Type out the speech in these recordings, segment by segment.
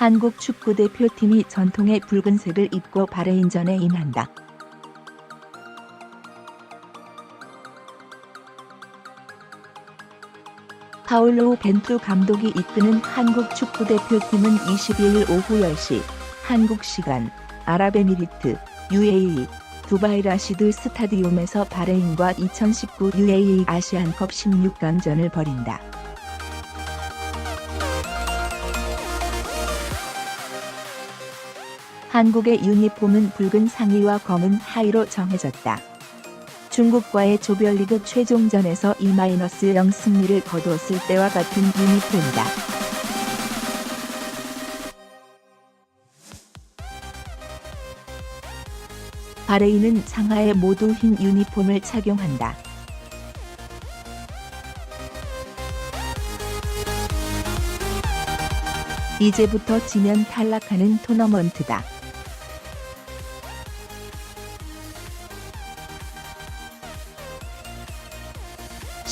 한국 축구대표팀이 전통의 붉은색을 입고 바레인전에 임한다. 파울로 벤투 감독이 이끄는 한국 축구대표팀은 22일 오후 10시 한국 시간 아랍에미리트 UAE 두바이 라시드 스타디움에서 바레인과 2019 UAE 아시안컵 16강전을 벌인다. 한국의 유니폼은 붉은 상의와 검은 하의로 정해졌다. 중국과의 조별리그 최종전에서 2-0 승리를 거두었을 때와 같은 유니폼이다. 바레인은 상하에 모두 흰 유니폼을 착용한다. 이제부터 지면 탈락하는 토너먼트다.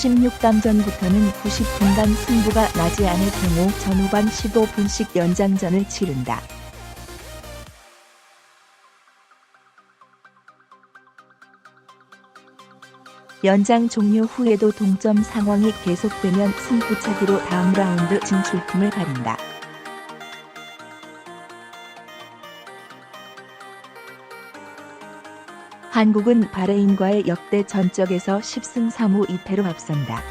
16강전부터는 90분간 승부가 나지 않을 경우 전후반 15분씩 연장전을 치른다. 연장 종료 후에도 동점 상황이 계속되면 승부차기로 다음 라운드 진출팀을 가린다. 한국은 바레인과의 역대 전적에서 10승 3무 2패로 앞선다.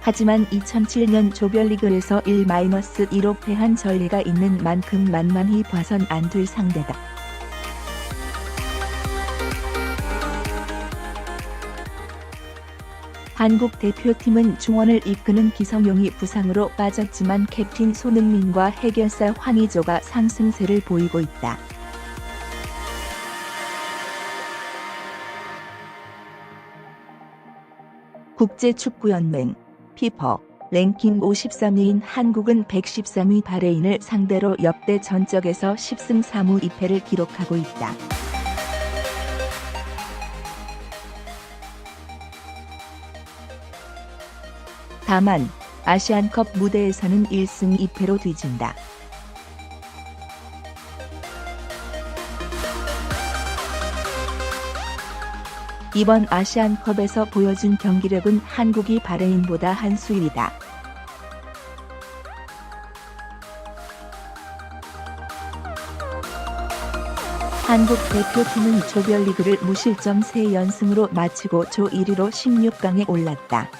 하지만 2007년 조별리그에서 1-1로 패한 전례가 있는 만큼 만만히 봐선 안 될 상대다. 한국 대표팀은 중원을 이끄는 기성용이 부상으로 빠졌지만 캡틴 손흥민과 해결사 황의조가 상승세를 보이고 있다. 국제축구연맹 피파 랭킹 53위인 한국은 113위 바레인을 상대로 역대 전적에서 10승 3무 2패를 기록하고 있다. 다만 아시안컵 무대에서는 1승 2패로 뒤진다. 이번 아시안컵에서 보여준 경기력은 한국이 바레인보다 한 수 위다. 한국 대표팀은 조별리그를 무실점 3연승으로 마치고 조 1위로 16강에 올랐다.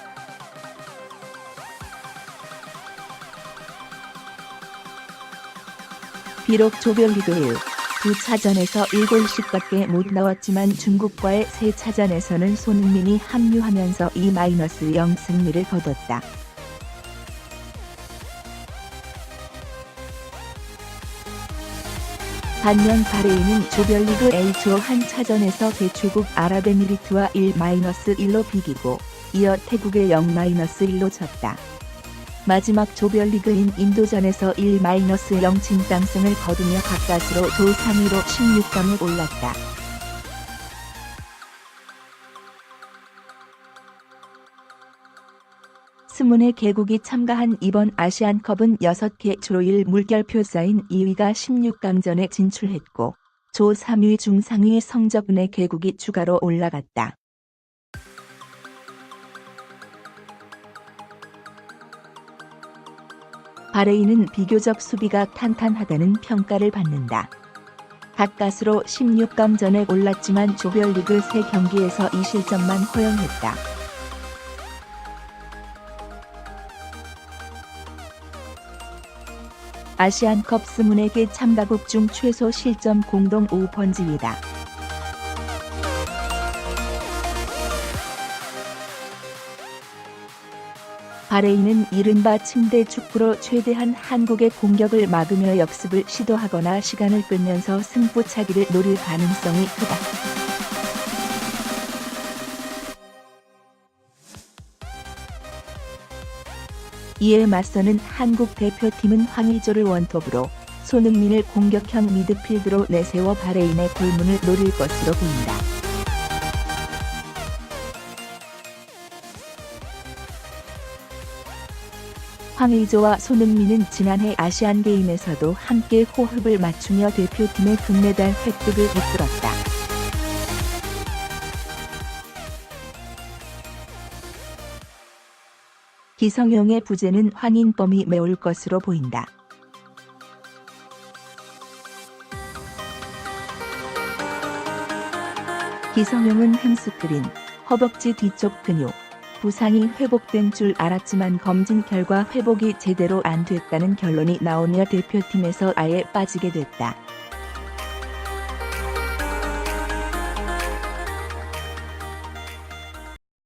비록 조별리그 2차전에서 1골씩밖에 못 넣었지만 중국과의 3차전에서는 손흥민이 합류하면서 2-0 승리를 거뒀다. 반면 바레인은 조별리그 A조 한 차전에서 대출국 아랍에미리트와 1-1로 비기고 이어 태국에 0-1로 졌다. 마지막 조별리그인 인도전에서 1-0 진땅승을 거두며 가까스로 조 3위로 16강에 올랐다. 스물네 개국이 참가한 이번 아시안컵은 6개 조 1 물결표 쌓인 2위가 16강전에 진출했고 조 3위 중 상위 성적운의 개국이 추가로 올라갔다. 바레인은 비교적 수비가 탄탄하다는 평가를 받는다. 가까스로 16강전에 올랐지만 조별리그 3경기에서 2실점만 허용했다. 아시안컵 24개 참가국 중 최소 실점 공동 5번지이다. 바레인은 이른바 침대 축구로 최대한 한국의 공격을 막으며 역습을 시도하거나 시간을 끌면서 승부차기를 노릴 가능성이 크다. 이에 맞서는 한국 대표팀은 황의조를 원톱으로 손흥민을 공격형 미드필드로 내세워 바레인의 골문을 노릴 것으로 보인다. 황의조와 손흥민은 지난해 아시안게임에서도 함께 호흡을 맞추며 대표팀의 금메달 획득을 이끌었다. 기성용의 부재는 황인범이 메울 것으로 보인다. 기성용은 햄스트링, 허벅지 뒤쪽 근육, 부상이 회복된 줄 알았지만 검진 결과 회복이 제대로 안 됐다는 결론이 나오며 대표팀에서 아예 빠지게 됐다.